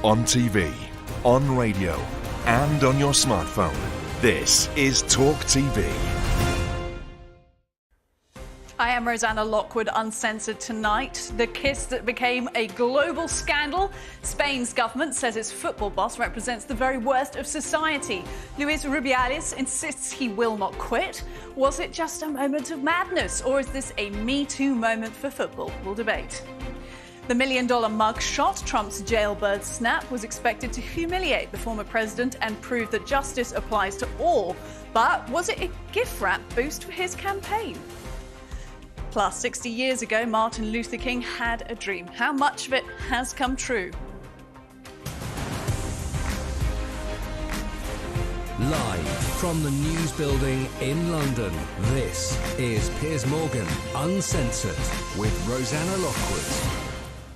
on TV, on radio, and on your smartphone. This is TalkTV. I am Rosanna Lockwood, Uncensored tonight. The kiss that became a global scandal. Spain's government says its football boss represents the very worst of society. Luis Rubiales insists he will not quit. Was it just a moment of madness, or is this a Me Too moment for football? We'll debate. The $1 million mugshot, Trump's jailbird snap, was expected to humiliate the former president and prove that justice applies to all. But was it a gift wrap boost for his campaign? Plus, 60 years ago, Martin Luther King had a dream. How much of it has come true? Live from the News Building in London, this is Piers Morgan, Uncensored, with Rosanna Lockwood.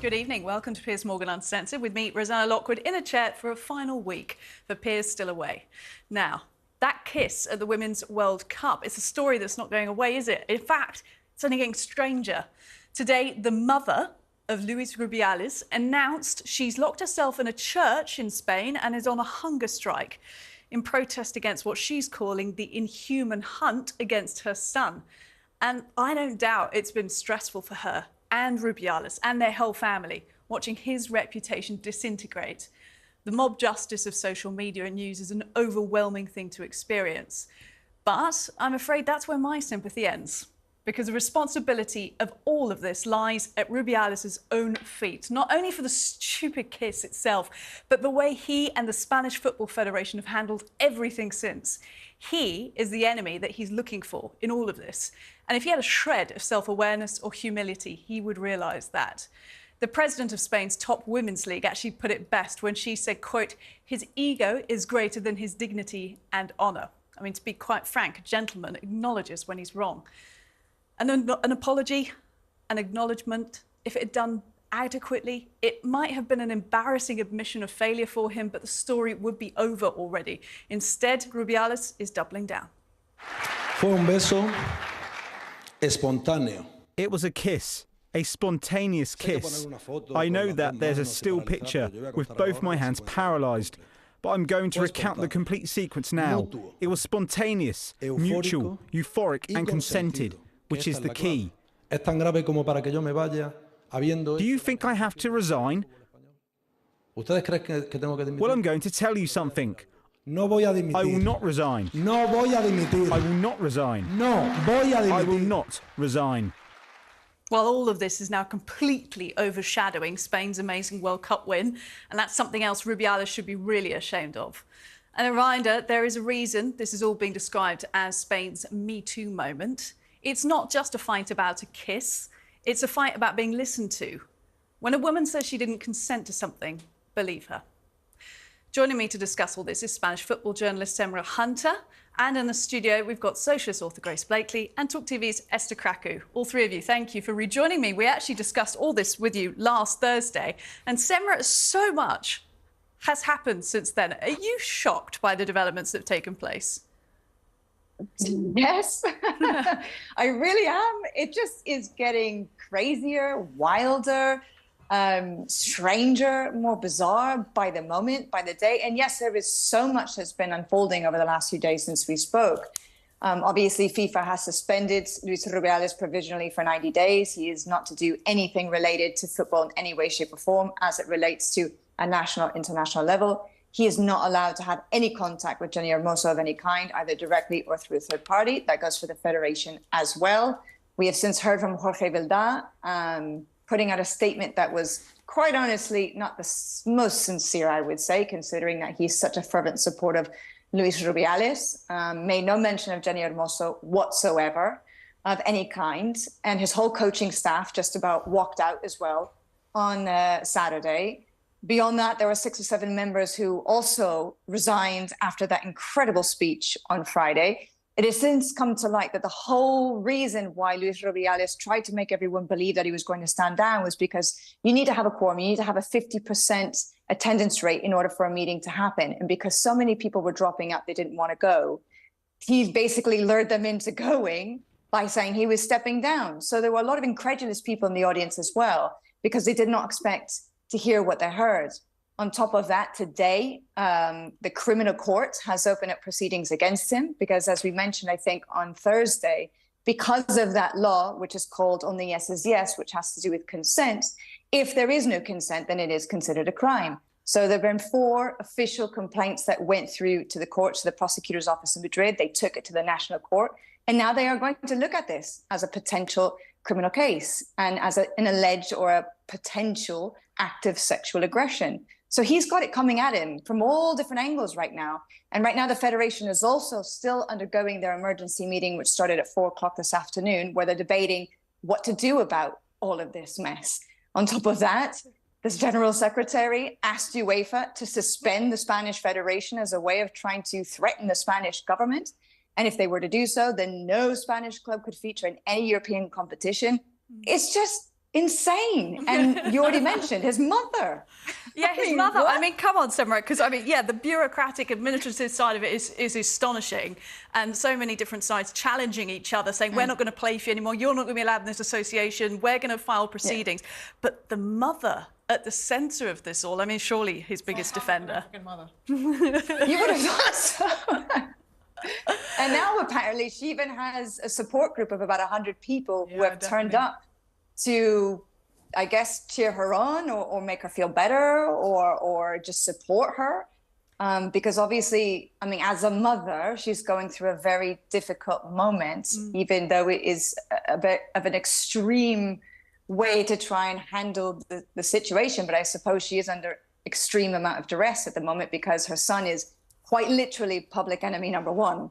Good evening. Welcome to Piers Morgan Uncensored with me, Rosanna Lockwood, in a chair for a final week for Piers still away. Now, that kiss at the Women's World Cup is a story that's not going away, is it? In fact, it's only getting stranger. Today, the mother of Luis Rubiales announced she's locked herself in a church in Spain and is on a hunger strike in protest against what she's calling the inhuman hunt against her son. And I don't doubt it's been stressful for her and Rubiales and their whole family, watching his reputation disintegrate. The mob justice of social media and news is an overwhelming thing to experience. But I'm afraid that's where my sympathy ends, because the responsibility of all of this lies at Rubiales' own feet, not only for the stupid kiss itself, but the way he and the Spanish Football Federation have handled everything since. He is the enemy that he's looking for in all of this. And if he had a shred of self-awareness or humility, he would realise that. The president of Spain's top women's league actually put it best when she said, quote, "His ego is greater than his dignity and honour." I mean, to be quite frank, a gentleman acknowledges when he's wrong. An apology, an acknowledgement, if it had done adequately, it might have been an embarrassing admission of failure for him, but the story would be over already. Instead, Rubiales is doubling down. Fue un beso espontáneo. It was a kiss, a spontaneous kiss. I know that there's a still picture with both my hands paralysed, but I'm going to recount the complete sequence now. It was spontaneous, mutual, euphoric and consented, which is the key. Do you think I have to resign? Well, I'm going to tell you something. I will not resign. I will not resign. I will not resign. Well, all of this is now completely overshadowing Spain's amazing World Cup win, and that's something else Rubiales should be really ashamed of. And a reminder, there is a reason this is all being described as Spain's Me Too moment. It's not just a fight about a kiss, it's a fight about being listened to. When a woman says she didn't consent to something, believe her. Joining me to discuss all this is Spanish football journalist Semra Hunter, and in the studio we've got socialist author Grace Blakely and TalkTV's Esther Kraku. All three of you, thank you for rejoining me. We actually discussed all this with you last Thursday, and Semra, so much has happened since then. Are you shocked by the developments that have taken place? Yes, I really am. It just is getting crazier, wilder, stranger, more bizarre by the moment, by the day. And yes, there is so much that's been unfolding over the last few days since we spoke. Obviously, FIFA has suspended Luis Rubiales provisionally for 90 days. He is not to do anything related to football in any way, shape or form as it relates to a national, international level. He is not allowed to have any contact with Jenny Hermoso of any kind, either directly or through a third party. That goes for the federation as well. We have since heard from Jorge Vilda putting out a statement that was, quite honestly, not the most sincere, I would say, considering that he's such a fervent supporter of Luis Rubiales. Made no mention of Jenny Hermoso whatsoever of any kind. And his whole coaching staff just about walked out as well on Saturday. Beyond that, there were 6 or 7 members who also resigned after that incredible speech on Friday. It has since come to light that the whole reason why Luis Rubiales tried to make everyone believe that he was going to stand down was because you need to have a quorum, you need to have a 50% attendance rate in order for a meeting to happen. And because so many people were dropping out, they didn't want to go, he basically lured them into going by saying he was stepping down. So there were a lot of incredulous people in the audience as well, because they did not expect to hear what they heard. On top of that, today, the criminal court has opened up proceedings against him because, as we mentioned, I think on Thursday, because of that law, which is called Only Yes is Yes, which has to do with consent, if there is no consent, then it is considered a crime. So there have been 4 official complaints that went through to the court, to the prosecutor's office in Madrid. They took it to the national court, and now they are going to look at this as a potential criminal case and as an alleged or a potential act of sexual aggression. So he's got it coming at him from all different angles right now. And right now, the Federation is also still undergoing their emergency meeting, which started at 4 o'clock this afternoon, where they're debating what to do about all of this mess. On top of that, this General Secretary asked UEFA to suspend the Spanish Federation as a way of trying to threaten the Spanish government. And if they were to do so, then no Spanish club could feature in any European competition. It's just insane. And you already mentioned his mother. Yeah, his mother. What? I mean, come on, Semra, because I mean, yeah, the bureaucratic, administrative side of it is astonishing, and so many different sides challenging each other, saying we're not going to play for you anymore. You're not going to be allowed in this association. We're going to file proceedings. Yeah. But the mother at the centre of this all. I mean, surely his biggest defender. African mother. You would have thought so. And now apparently she even has a support group of about 100 people who have turned up to, I guess, cheer her on or make her feel better or just support her. Because obviously, I mean, as a mother, she's going through a very difficult moment, even though it is a bit of an extreme way to try and handle the situation. But I suppose she is under extreme amount of duress at the moment because her son is quite literally public enemy number 1.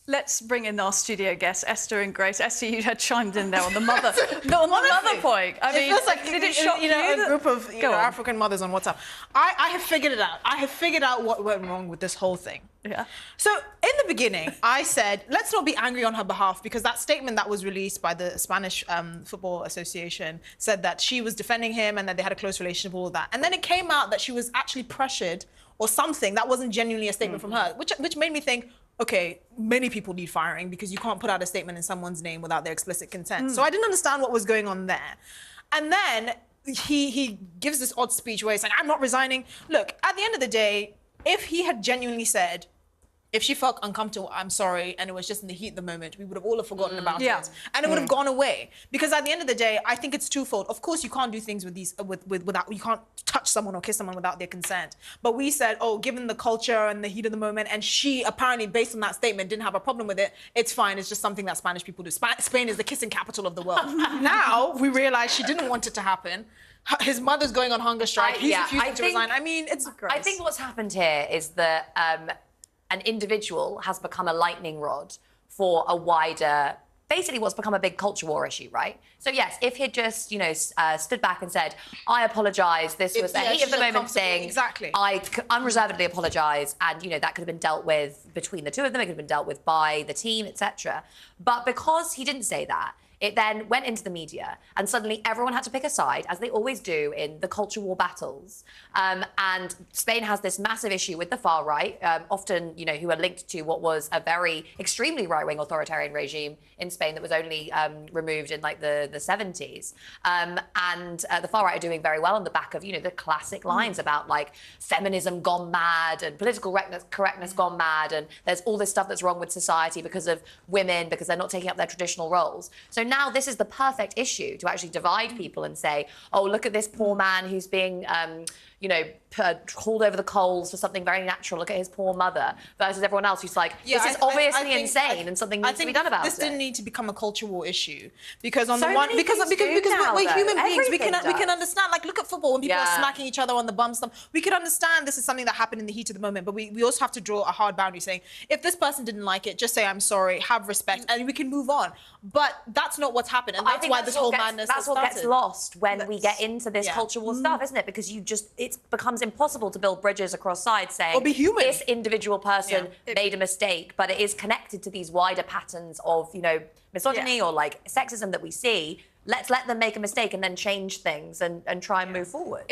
Let's bring in our studio guests, Esther and Grace. Esther, you had chimed in there on the mother, no, on the mother point. I mean, it feels like did it shock you? A group of African mothers on WhatsApp. I have figured it out. I have figured out what went wrong with this whole thing. Yeah. So in the beginning, I said, let's not be angry on her behalf because that statement that was released by the Spanish Football Association said that she was defending him and that they had a close relationship, all of that. And then it came out that she was actually pressured or something that wasn't genuinely a statement from her, which made me think, okay, many people need firing because you can't put out a statement in someone's name without their explicit consent. So I didn't understand what was going on there. And then he gives this odd speech where he's like, I'm not resigning. Look, at the end of the day, if he had genuinely said, if she felt uncomfortable, I'm sorry, and it was just in the heat of the moment, we would have all forgotten about it, and it would have gone away. Because at the end of the day, I think it's twofold. Of course, you can't do things with these without, you can't touch someone or kiss someone without their consent. But we said, oh, given the culture and the heat of the moment, and she apparently, based on that statement, didn't have a problem with it. It's fine. It's just something that Spanish people do. Spain is the kissing capital of the world. Now we realize she didn't want it to happen. His mother's going on hunger strike. He's refusing to resign. I mean, it's gross. I think what's happened here is that an individual has become a lightning rod for a wider, basically what's become a big culture war issue, right? So yes, if he'd just, stood back and said, I apologise, this was a heat of the moment thing. Exactly. I unreservedly apologise, and, that could have been dealt with between the two of them, it could have been dealt with by the team, etc. But because he didn't say that, it then went into the media, and suddenly everyone had to pick a side, as they always do in the culture war battles. And Spain has this massive issue with the far right, often, who are linked to what was a very extremely right-wing authoritarian regime in Spain that was only removed in like the 70s. And the far right are doing very well on the back of, the classic lines about like feminism gone mad and political correctness gone mad, and there's all this stuff that's wrong with society because of women, because they're not taking up their traditional roles. So now this is the perfect issue to actually divide people and say, oh, look at this poor man who's being, hauled over the coals for something very natural. Look at his poor mother, versus everyone else who's like, this is obviously insane and something needs to be done about it. This didn't need to become a culture war issue because on the one, because we're human beings, we can understand. Like, look at football when people are smacking each other on the bum stuff. We can understand this is something that happened in the heat of the moment, but we also have to draw a hard boundary saying, if this person didn't like it, just say I'm sorry, have respect, and we can move on. But that's not what's happened, and that's why this whole madness has started. That's what gets lost when we get into this culture war stuff, isn't it? Because it becomes impossible to build bridges across sides saying, or be human. This individual person made a mistake, but it is connected to these wider patterns of, misogyny or like sexism that we see. let's let them make a mistake and then change things and try and move forward.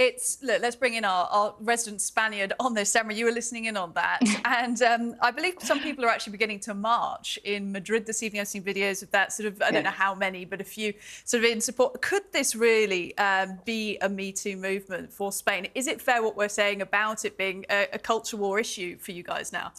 Look, let's bring in our resident Spaniard on this. Emma, you were listening in on that. And I believe some people are actually beginning to march in Madrid this evening. I've seen videos of that, sort of, I don't know how many, but a few sort of in support. Could this really be a Me Too movement for Spain? Is it fair what we're saying about it being a culture war issue for you guys now?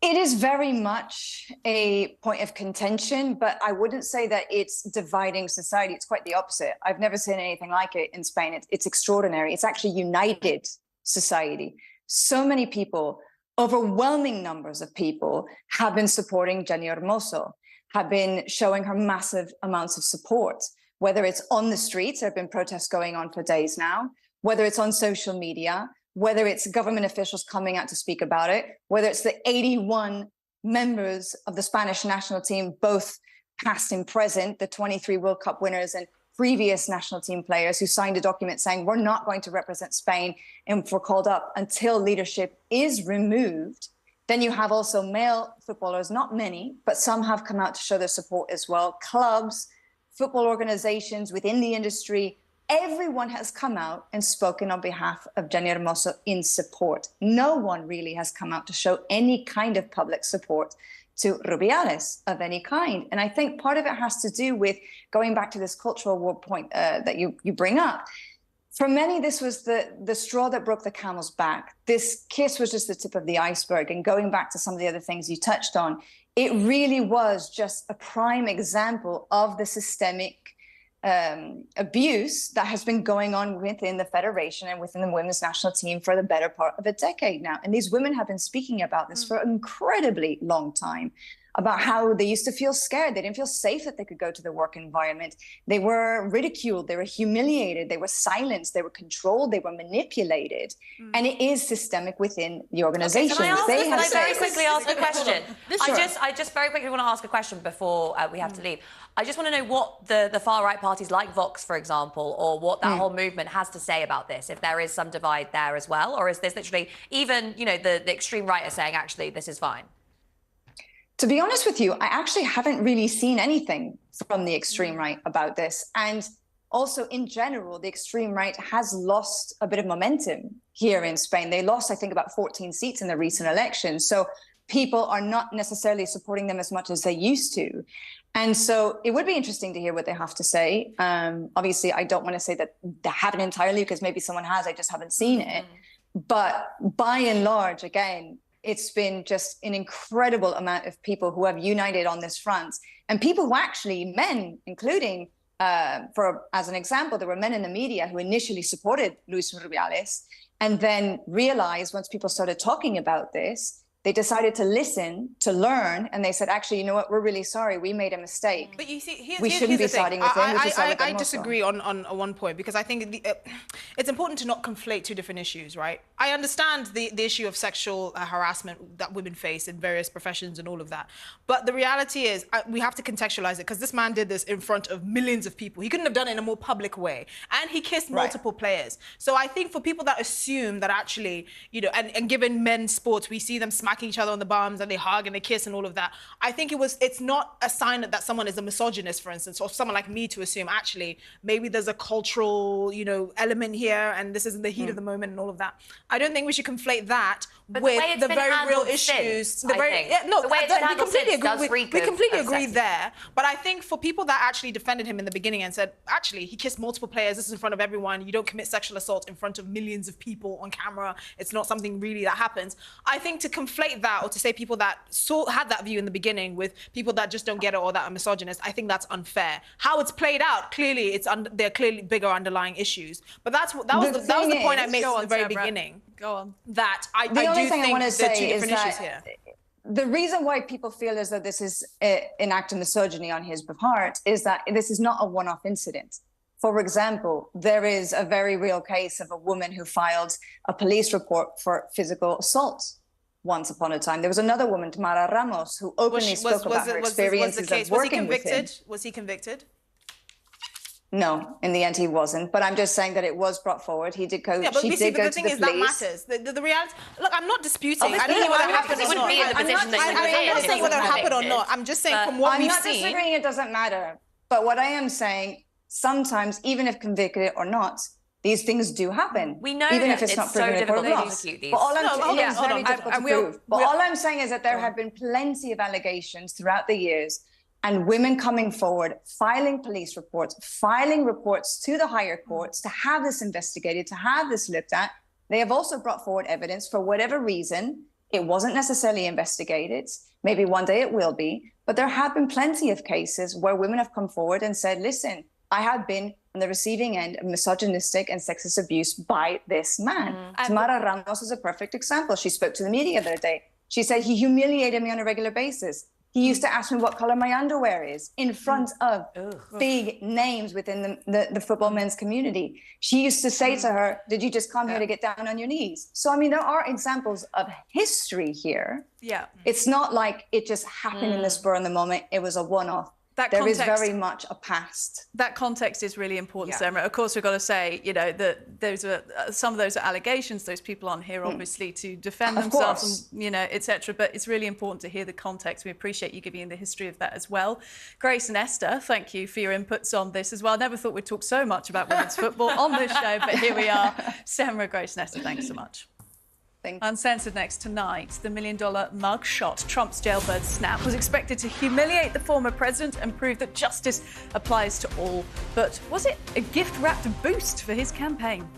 It is very much a point of contention, but I wouldn't say that it's dividing society. It's quite the opposite. I've never seen anything like it in Spain. It's extraordinary. It's actually united society. So many people, overwhelming numbers of people, have been supporting Jenny Hermoso, have been showing her massive amounts of support, whether it's on the streets. There have been protests going on for days now, whether it's on social media, whether it's government officials coming out to speak about it, whether it's the 81 members of the Spanish national team, both past and present, the 23 World Cup winners and previous national team players who signed a document saying we're not going to represent Spain and we're called up until leadership is removed. Then you have also male footballers, not many, but some have come out to show their support as well. Clubs, football organizations within the industry, everyone has come out and spoken on behalf of Jenny Hermoso in support. No one really has come out to show any kind of public support to Rubiales of any kind. And I think part of it has to do with going back to this cultural war point that you bring up. For many, this was the straw that broke the camel's back. This kiss was just the tip of the iceberg. And going back to some of the other things you touched on, it really was just a prime example of the systemic abuse that has been going on within the federation and within the women's national team for the better part of a decade now. And these women have been speaking about this for an incredibly long time, about how they used to feel scared. They didn't feel safe that they could go to the work environment. They were ridiculed. They were humiliated. They were silenced. They were controlled. They were manipulated. And it is systemic within the organization. Okay, can I very quickly ask a question? I just very quickly want to ask a question before we have to leave. I just want to know what the far-right parties like Vox, for example, or what that whole movement has to say about this, if there is some divide there as well, or is this literally even, you know, the extreme right are saying, actually, this is fine? To be honest with you, I actually haven't really seen anything from the extreme right about this. And also, in general, the extreme right has lost a bit of momentum here in Spain. They lost, I think, about 14 seats in the recent election. So people are not necessarily supporting them as much as they used to. And so it would be interesting to hear what they have to say. Obviously, I don't want to say that they haven't entirely, because maybe someone has, I just haven't seen it. But by and large, again, it's been just an incredible amount of people who have united on this front, and people who actually, men, including, as an example, there were men in the media who initially supported Luis Rubiales and then realized once people started talking about this, they decided to listen, to learn, and they said, actually, you know what, we're really sorry, we made a mistake. But you see, we shouldn't be siding with him. I disagree on one point, because I think it's important to not conflate two different issues, right? I understand the issue of sexual harassment that women face in various professions and all of that. But the reality is, we have to contextualize it, because this man did this in front of millions of people. He couldn't have done it in a more public way. And he kissed multiple players. So I think for people that assume that actually, you know, and given men's sports, we see them smacking each other on the bums and they hug and they kiss and all of that. I think it's not a sign that someone is a misogynist, for instance, or someone like me to assume actually maybe there's a cultural, you know, element here and this isn't the heat of the moment and all of that. I don't think we should conflate that with the very real issues. We completely agree there. But I think for people that actually defended him in the beginning and said, actually, he kissed multiple players, this is in front of everyone, you don't commit sexual assault in front of millions of people on camera, it's not something really that happens. I think to conflate that, or to say people that had that view in the beginning with people that just don't get it or that are misogynist, I think that's unfair. How it's played out, clearly, there are clearly bigger underlying issues. But that was the point I made at the very beginning. Go on. That I do think there are two different issues here. The reason why people feel as though this is an act of misogyny on his part is that this is not a one-off incident. For example, there is a very real case of a woman who filed a police report for physical assault. Once upon a time, there was another woman, Tamara Ramos, who openly spoke about her experiences of working with him. Was he convicted? No, in the end he wasn't. But I'm just saying that it was brought forward. He did go. Yeah, but she did go the to thing the is police. that matters. The reality. Look, I'm not disputing. Obviously, I don't know whether it happened or not. Be in the position that I'm not saying whether it happened or not. I'm just saying from what we've seen. I'm not disagreeing. It doesn't matter. But what I am saying, sometimes, even if convicted or not, these things do happen. We know even that if it's not so proven in a court of difficult to law. prosecute these. But all I'm No, hold it's on. very difficult And to prove. But all I'm saying is that there have been plenty of allegations throughout the years, and women coming forward, filing police reports, filing reports to the higher courts to have this investigated, to have this looked at. They have also brought forward evidence for whatever reason. It wasn't necessarily investigated. Maybe one day it will be. But there have been plenty of cases where women have come forward and said, listen, I have been on the receiving end of misogynistic and sexist abuse by this man. Tamara Ramos is a perfect example. She spoke to the media the other day. She said he humiliated me on a regular basis. He used to ask me what color my underwear is in front of big names within the football men's community. She used to say to her, did you just come here to get down on your knees? So, I mean, there are examples of history here. Yeah. It's not like it just happened in the spur of the moment. It was a one-off. There is very much a past. That context is really important, Sarah. Of course, we've got to say, you know, that those are some of those are allegations. Those people aren't here, obviously, to defend themselves, and, you know, etc. But it's really important to hear the context. We appreciate you giving the history of that as well. Grace and Esther, thank you for your inputs on this as well. I never thought we'd talk so much about women's football on this show, but here we are. Sarah, Grace and Esther, thanks so much. Uncensored next tonight. The $1 million mugshot, Trump's jailbird snap, was expected to humiliate the former president and prove that justice applies to all. But was it a gift-wrapped boost for his campaign?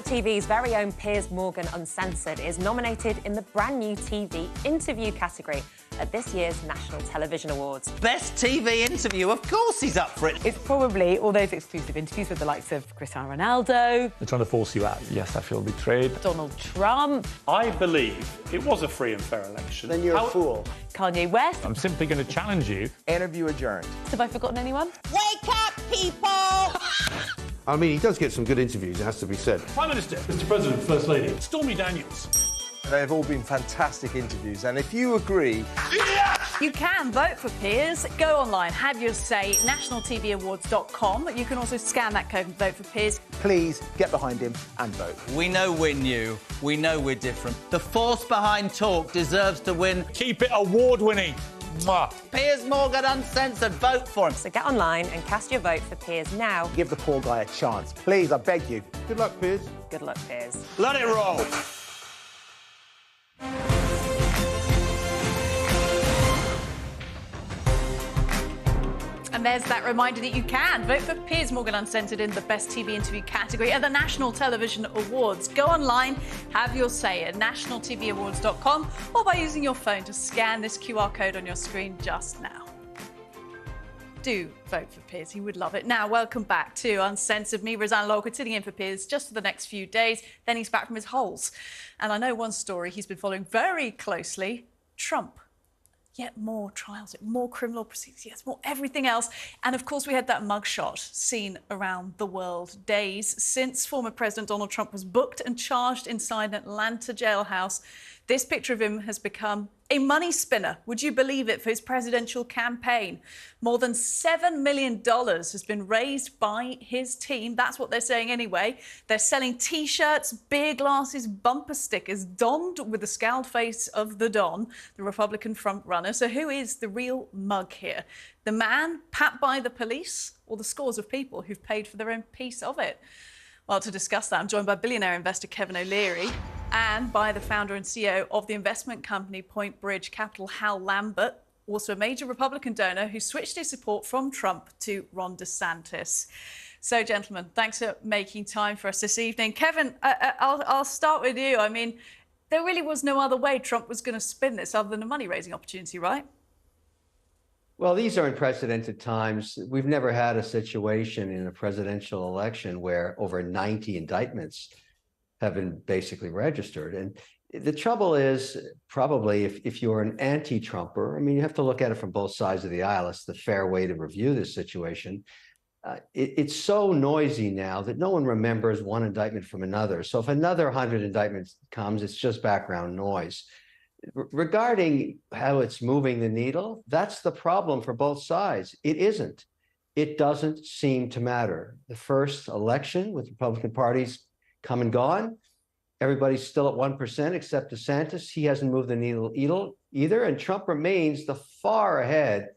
TV's very own Piers Morgan Uncensored is nominated in the brand new TV interview category at this year's National Television Awards. Best TV interview, of course he's up for it. It's probably all those exclusive interviews with the likes of Cristiano Ronaldo. They're trying to force you out. Yes, I feel betrayed. Donald Trump. I believe it was a free and fair election. Then you're a fool. Kanye West. I'm simply going to challenge you. Interview adjourned. Have I forgotten anyone? Wake up, people! I mean, he does get some good interviews, it has to be said. Prime Minister, Mr. President, First Lady, Stormy Daniels. They've all been fantastic interviews, and if you agree... You can vote for Piers. Go online, have your say, nationaltvawards.com. You can also scan that code and vote for Piers. Please get behind him and vote. We know we're new. We know we're different. The force behind Talk deserves to win. Keep it award-winning. Mwah. Piers Morgan Uncensored. Vote for him. So get online and cast your vote for Piers now. Give the poor guy a chance. Please, I beg you. Good luck, Piers. Good luck, Piers. Let it roll. And there's that reminder that you can vote for Piers Morgan Uncensored in the Best TV Interview category at the National Television Awards. Go online, have your say at nationaltvawards.com or by using your phone to scan this QR code on your screen just now. Do vote for Piers, he would love it. Now, welcome back to Uncensored. Me, Rosanna Lockwood, sitting in for Piers just for the next few days. Then he's back from his holes. And I know one story he's been following very closely, Trump. Yet more trials, more criminal proceedings, yes, more everything else. And of course, we had that mugshot seen around the world days since former President Donald Trump was booked and charged inside an Atlanta jailhouse. This picture of him has become a money spinner, would you believe it, for his presidential campaign. More than $7 million has been raised by his team. That's what they're saying anyway. They're selling T-shirts, beer glasses, bumper stickers, donned with the scowled face of the Don, the Republican frontrunner. So who is the real mug here? The man pat by the police, or the scores of people who've paid for their own piece of it? Well, to discuss that, I'm joined by billionaire investor Kevin O'Leary and by the founder and CEO of the investment company Point Bridge Capital, Hal Lambert, also a major Republican donor who switched his support from Trump to Ron DeSantis. So, gentlemen, thanks for making time for us this evening. Kevin, I'll start with you. I mean, there really was no other way Trump was going to spin this other than a money-raising opportunity, right? Well, these are unprecedented times. We've never had a situation in a presidential election where over 90 indictments have been basically registered. And the trouble is, probably, if you're an anti-Trumper, I mean, you have to look at it from both sides of the aisle. It's the fair way to review this situation. It's so noisy now that no one remembers one indictment from another. So if another 100 indictments comes, it's just background noise. Regarding how it's moving the needle, that's the problem for both sides. It isn't. It doesn't seem to matter. The first election with Republican parties come and gone, everybody's still at 1% except DeSantis. He hasn't moved the needle either, and Trump remains the far ahead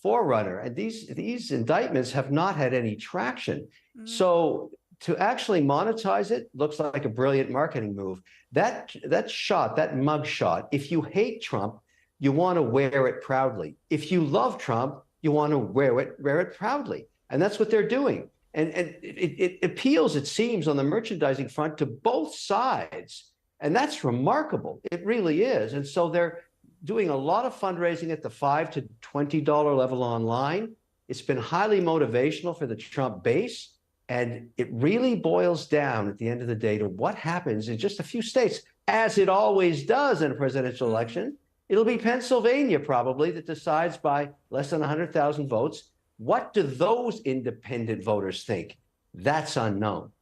forerunner. And these indictments have not had any traction. So to actually monetize it looks like a brilliant marketing move. That shot, that mugshot, if you hate Trump, you want to wear it proudly. If you love Trump, you want to wear it proudly. And that's what they're doing. And it appeals, it seems, on the merchandising front to both sides. And that's remarkable. It really is. And so they're doing a lot of fundraising at the $5 to $20 level online. It's been highly motivational for the Trump base. And it really boils down at the end of the day to what happens in just a few states, as it always does in a presidential election. It'll be Pennsylvania probably that decides by less than 100,000 votes. What do those independent voters think? That's unknown.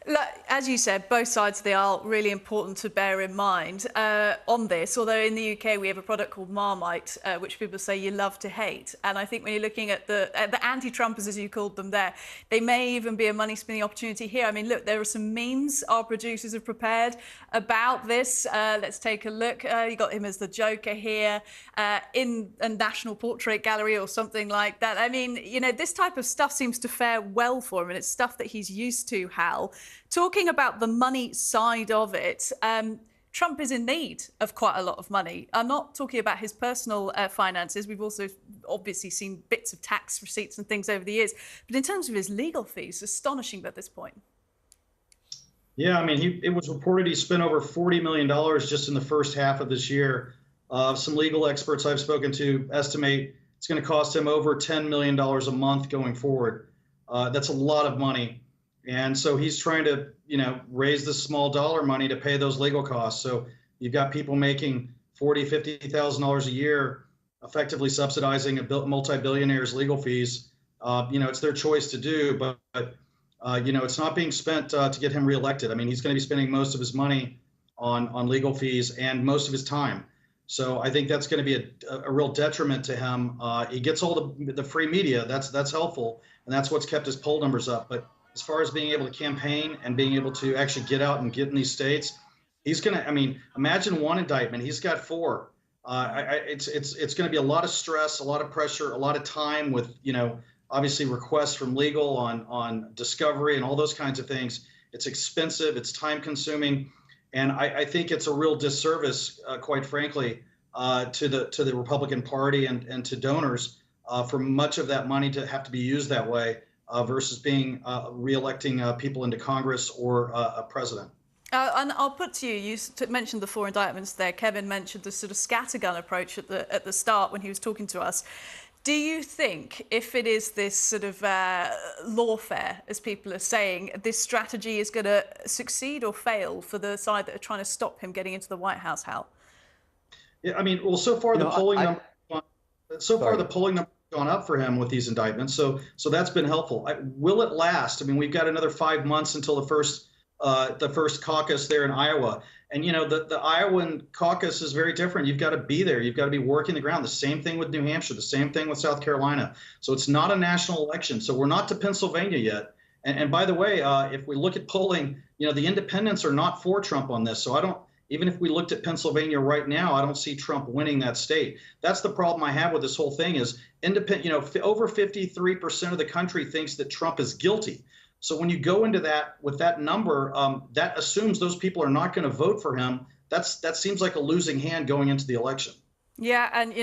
Look, as you said, both sides of the aisle really important to bear in mind on this. Although in the UK we have a product called Marmite, which people say you love to hate. And I think when you're looking at the anti-Trumpers, as you called them there, they may even be a money-spinning opportunity here. I mean, look, there are some memes our producers have prepared about this. Let's take a look. You got him as the Joker here in a National Portrait Gallery or something like that. I mean, you know, this type of stuff seems to fare well for him, and it's stuff that he's used to, Hal. Talking about the money side of it, Trump is in need of quite a lot of money. I'm not talking about his personal finances. We've also obviously seen bits of tax receipts and things over the years. But in terms of his legal fees, astonishing at this point. Yeah, I mean, it was reported he spent over $40 million just in the first half of this year. Some legal experts I've spoken to estimate it's going to cost him over $10 million a month going forward. That's a lot of money. And so he's trying to, raise the small dollar money to pay those legal costs. So you've got people making $40,000, $50,000 a year, effectively subsidizing a multi-billionaire's legal fees. It's their choice to do, but it's not being spent to get him reelected. I mean, he's going to be spending most of his money on legal fees and most of his time. So I think that's going to be a real detriment to him. He gets all the free media. That's helpful, and that's what's kept his poll numbers up. But as far as being able to campaign and being able to actually get out and get in these states, he's going to. I mean, imagine one indictment. He's got four. It's going to be a lot of stress, a lot of pressure, a lot of time with obviously requests from legal on discovery and all those kinds of things. It's expensive. It's time consuming. And I think it's a real disservice, quite frankly, to the Republican Party and to donors for much of that money to have to be used that way versus being reelecting people into Congress or a president. And I'll put to you, you mentioned the four indictments there. Kevin mentioned the sort of scattergun approach at the start when he was talking to us. Do you think if it is this sort of lawfare, as people are saying, this strategy is going to succeed or fail for the side that are trying to stop him getting into the White House, Hal? Yeah, I mean, well, so far the polling number has gone up for him with these indictments. So that's been helpful. Will it last? I mean, we've got another 5 months until the first caucus there in Iowa. And, the Iowan caucus is very different. You've got to be there. You've got to be working the ground. The same thing with New Hampshire, the same thing with South Carolina. So it's not a national election. So we're not to Pennsylvania yet. And by the way, if we look at polling, the independents are not for Trump on this. So even if we looked at Pennsylvania right now, I don't see Trump winning that state. That's the problem I have with this whole thing is over 53% of the country thinks that Trump is guilty. So when you go into that with that number, that assumes those people are not going to vote for him. That seems like a losing hand going into the election. Yeah, and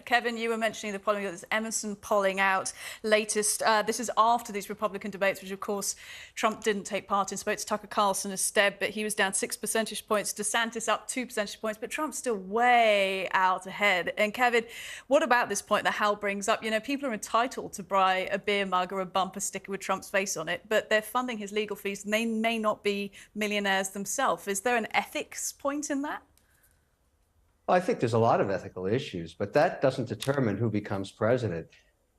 Kevin, you were mentioning the polling. There's Emerson polling out latest. This is after these Republican debates, which of course Trump didn't take part in. Spoke to Tucker Carlson instead, but he was down 6 percentage points. DeSantis up 2 percentage points, but Trump's still way out ahead. And Kevin, what about this point that Hal brings up? People are entitled to buy a beer mug or a bumper sticker with Trump's face on it, but they're funding his legal fees, and they may not be millionaires themselves. Is there an ethics point in that? Well, I think there's a lot of ethical issues, but that doesn't determine who becomes president.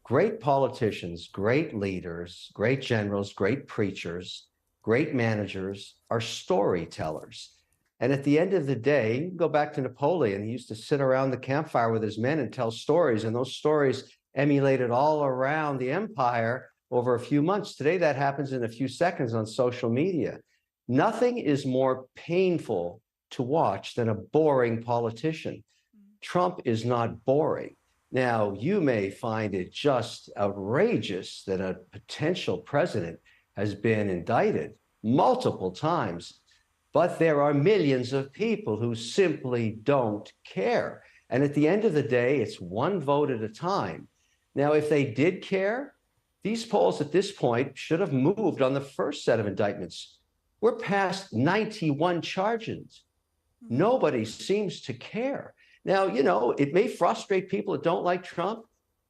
Great politicians, great leaders, great generals, great preachers, great managers are storytellers. And at the end of the day, you can go back to Napoleon. He used to sit around the campfire with his men and tell stories, and those stories emulated all around the empire over a few months. Today, that happens in a few seconds on social media. Nothing is more painful to watch than a boring politician. Trump is not boring. Now, you may find it just outrageous that a potential president has been indicted multiple times, but there are millions of people who simply don't care. And at the end of the day, it's one vote at a time. Now, if they did care, these polls at this point should have moved on the first set of indictments. We're past 91 charges. Nobody seems to care. Now, it may frustrate people that don't like Trump,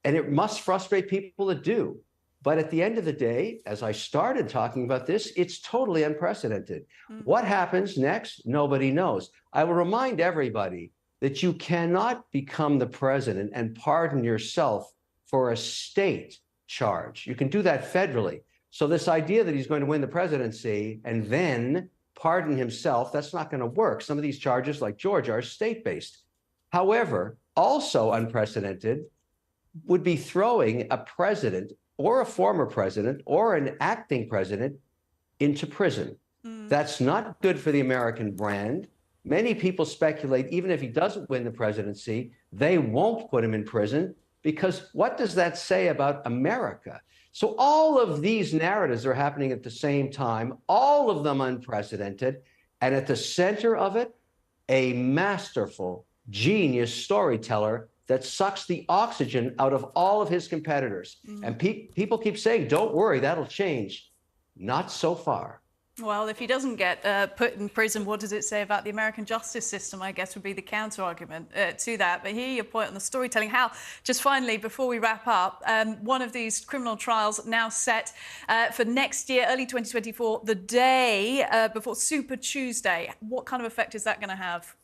and it must frustrate people that do. But at the end of the day, as I started talking about this, it's totally unprecedented. What happens next? Nobody knows. I will remind everybody that you cannot become the president and pardon yourself for a state charge. You can do that federally. So this idea that he's going to win the presidency and then pardon himself, that's not going to work. Some of these charges, like Georgia, are state-based. However, also unprecedented would be throwing a president or a former president or an acting president into prison. That's not good for the American brand. Many people speculate, even if he doesn't win the presidency, they won't put him in prison, because what does that say about America? So all of these narratives are happening at the same time, all of them unprecedented, and at the center of it, a masterful, genius storyteller that sucks the oxygen out of all of his competitors. And people keep saying, don't worry, that'll change. Not so far. Well, if he doesn't get put in prison, what does it say about the American justice system, I guess, would be the counter-argument to that. But hear your point on the storytelling. Hal, just finally, before we wrap up, one of these criminal trials now set for next year, early 2024, the day before Super Tuesday. What kind of effect is that going to have?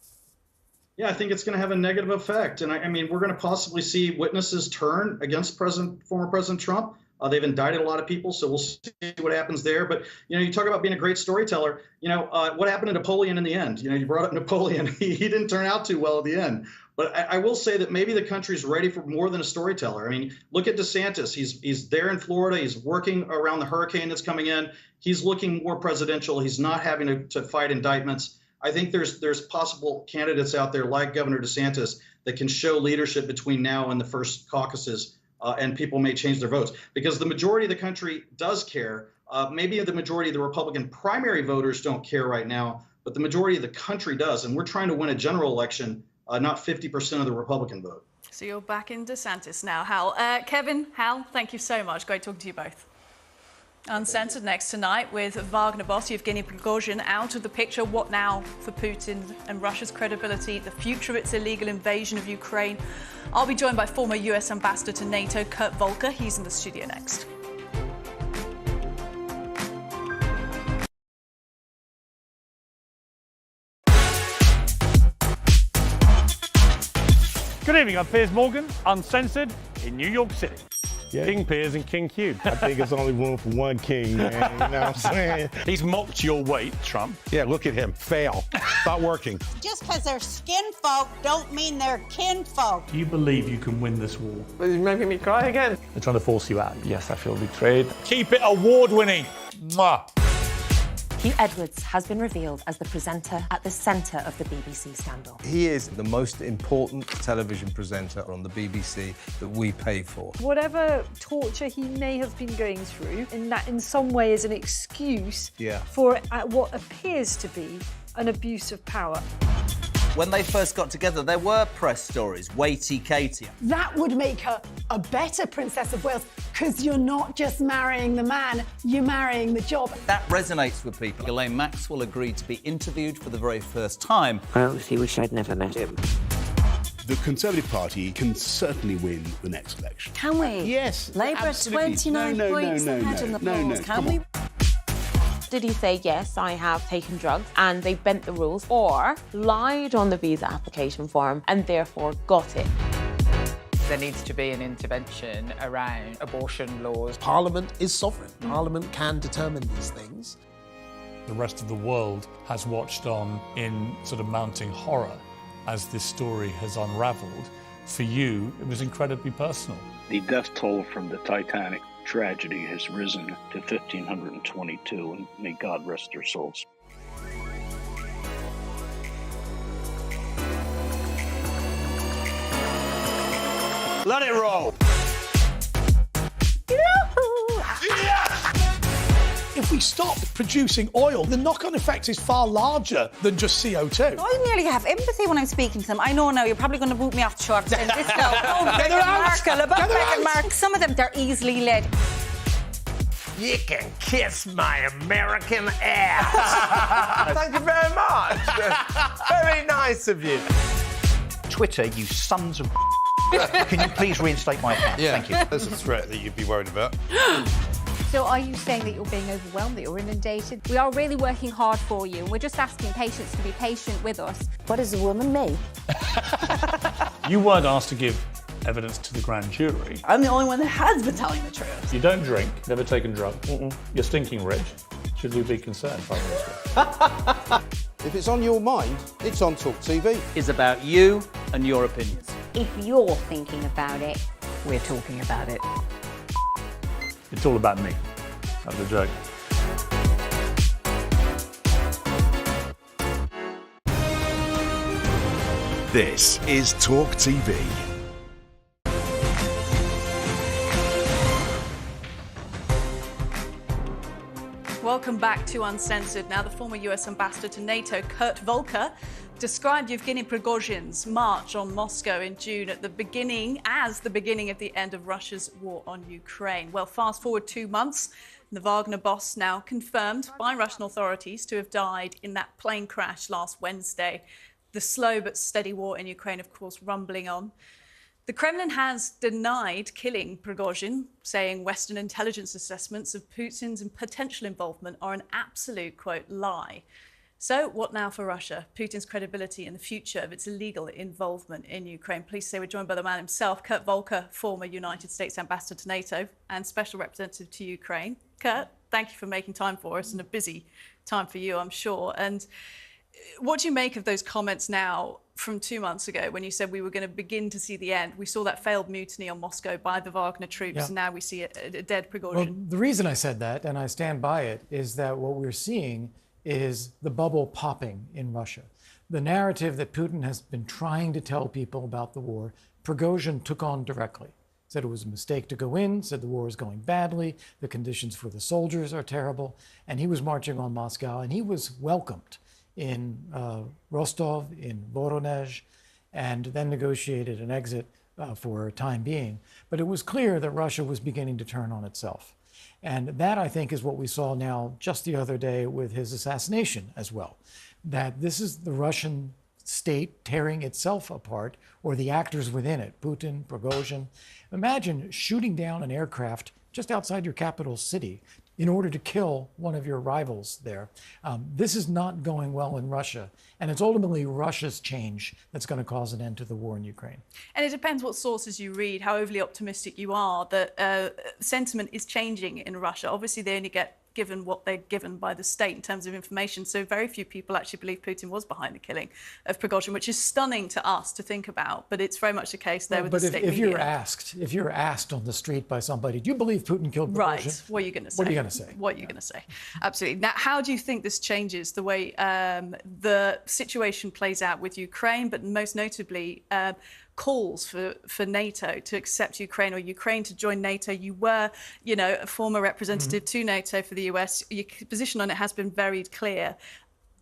Yeah, I think it's going to have a negative effect. And I mean, we're going to possibly see witnesses turn against former President Trump. They've indicted a lot of people, so we'll see what happens there. But, you know, you talk about being a great storyteller. You know, what happened to Napoleon in the end? You know, you brought up Napoleon. He didn't turn out too well at the end. But I will say that maybe the country's ready for more than a storyteller. I mean, look at DeSantis. He's there in Florida. He's working around the hurricane that's coming in. He's looking more presidential. He's not having to fight indictments. I think there's possible candidates out there like Governor DeSantis that can show leadership between now and the first caucuses. And people may change their votes because the majority of the country does care. Maybe the majority of the Republican primary voters don't care right now, but the majority of the country does. And we're trying to win a general election, not 50% of the Republican vote. So you're back in DeSantis now, Hal. Kevin, Hal, thank you so much. Great talking to you both. Uncensored next tonight with Wagner boss Yevgeny Prigozhin out of the picture. What now for Putin and Russia's credibility, the future of its illegal invasion of Ukraine? I'll be joined by former US ambassador to NATO, Kurt Volker. He's in the studio next. Good evening, I'm Piers Morgan, Uncensored in New York City. Yeah. King Piers and King Q. I think there's only room for one king, man. You know what I'm saying? He's mocked your weight, Trump. Yeah, look at him. Fail. Not working. Just because they're skin folk don't mean they're kin folk. Do you believe you can win this war? He's making me cry again. They're trying to force you out. Yes, I feel betrayed. Keep it award-winning. Mwah. Hugh Edwards has been revealed as the presenter at the centre of the BBC scandal. He is the most important television presenter on the BBC that we pay for. Whatever torture he may have been going through, in some way is an excuse for what appears to be an abuse of power. When they first got together, there were press stories, weighty Katie. That would make her a better Princess of Wales, because you're not just marrying the man, you're marrying the job. That resonates with people. Ghislaine Maxwell agreed to be interviewed for the very first time. I honestly wish I'd never met him. The Conservative Party can certainly win the next election. Can we? Yes. Labour are 29 points ahead in the polls. Can we? Did he say, yes, I have taken drugs and they bent the rules, or lied on the visa application form and therefore got it? There needs to be an intervention around abortion laws. Parliament is sovereign. Parliament can determine these things. The rest of the world has watched on in sort of mounting horror as this story has unravelled. For you, it was incredibly personal. The death toll from the Titanic tragedy has risen to 1,522, and may God rest their souls. Let it roll. If we stop producing oil, the knock-on effect is far larger than just CO2. I nearly have empathy when I'm speaking to them. I know now you're probably going to boot me off the show after saying this now. Oh, Meghan Markle, about Meghan Markle. Some of them, they're easily led. You can kiss my American ass. Thank you very much. Very nice of you. Twitter, you sons of... Can you please reinstate my account? Yeah, thank you. There's a threat that you'd be worried about. So are you saying that you're being overwhelmed, that you're inundated? We are really working hard for you. We're just asking patients to be patient with us. What is a woman, me? You weren't asked to give evidence to the grand jury. I'm the only one that has been telling the truth. You don't drink, never taken drugs. You're stinking rich. Should we be concerned, Prime Minister? If it's on your mind, it's on TalkTV. It's about you and your opinions. If you're thinking about it, We're talking about it. It's all about me. That was a joke. This is TalkTV. Welcome back to Uncensored. Now, the former US ambassador to NATO, Kurt Volker, described Yevgeny Prigozhin's march on Moscow in June as the beginning of the end of Russia's war on Ukraine. Well, fast forward 2 months. The Wagner boss now confirmed by Russian authorities to have died in that plane crash last Wednesday. The slow but steady war in Ukraine, of course, rumbling on. The Kremlin has denied killing Prigozhin, saying Western intelligence assessments of Putin's potential involvement are an absolute, quote, lie. So what now for Russia? Putin's credibility and the future of its illegal involvement in Ukraine. Please say we're joined by the man himself, Kurt Volker, former United States ambassador to NATO and special representative to Ukraine. Kurt, thank you for making time for us, and a busy time for you, I'm sure. And what do you make of those comments now from 2 months ago when you said we were going to begin to see the end? We saw that failed mutiny on Moscow by the Wagner troops, and now we see a dead Prigozhin. Well, the reason I said that, and I stand by it, is that what we're seeing is the bubble popping in Russia. The narrative that Putin has been trying to tell people about the war, Prigozhin took on directly. Said it was a mistake to go in, said the war is going badly, the conditions for the soldiers are terrible, and he was marching on Moscow, and he was welcomed in Rostov, in Voronezh, and then negotiated an exit for a time being. But it was clear that Russia was beginning to turn on itself. And that, I think, is what we saw now just the other day with his assassination as well. That this is the Russian state tearing itself apart, or the actors within it, Putin, Prigozhin. Imagine shooting down an aircraft just outside your capital city in order to kill one of your rivals there. This is not going well in Russia, and it's ultimately Russia's change that's going to cause an end to the war in Ukraine. And it depends what sources you read, how overly optimistic you are, that sentiment is changing in Russia. Obviously, they only get given what they're given by the state in terms of information. So very few people actually believe Putin was behind the killing of Prigozhin, which is stunning to us to think about. But it's very much the case there with the state media. If you're asked on the street by somebody, do you believe Putin killed Prigozhin? Right. What are you going to say? What are you going to say? What are you going to say? Absolutely. Now, how do you think this changes the way the situation plays out with Ukraine, but most notably calls for NATO to accept Ukraine, or Ukraine to join NATO? You were, a former representative to NATO for the US. Your position on it has been very clear.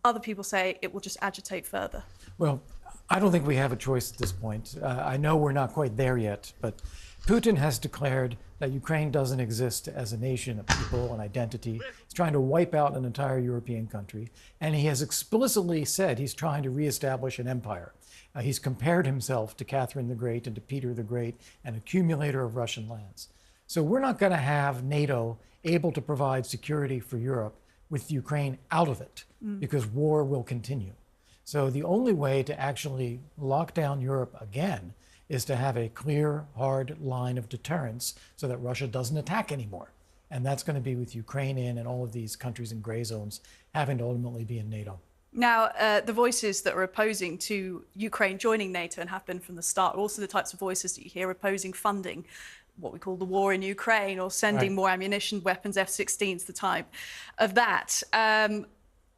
Other people say it will just agitate further. Well, I don't think we have a choice at this point. I know we're not quite there yet, but Putin has declared that Ukraine doesn't exist as a nation, a people, an identity. He's trying to wipe out an entire European country, and he has explicitly said he's trying to reestablish an empire. He's compared himself to Catherine the Great and to Peter the Great, an accumulator of Russian lands. So we're not going to have NATO able to provide security for Europe with Ukraine out of it, because war will continue. So the only way to actually lock down Europe again is to have a clear, hard line of deterrence so that Russia doesn't attack anymore. And that's going to be with Ukraine and all of these countries in gray zones having to ultimately be in NATO. Now, the voices that are opposing to Ukraine joining NATO and have been from the start are also the types of voices that you hear opposing funding what we call the war in Ukraine, or sending more ammunition, weapons, F-16s, the type of that.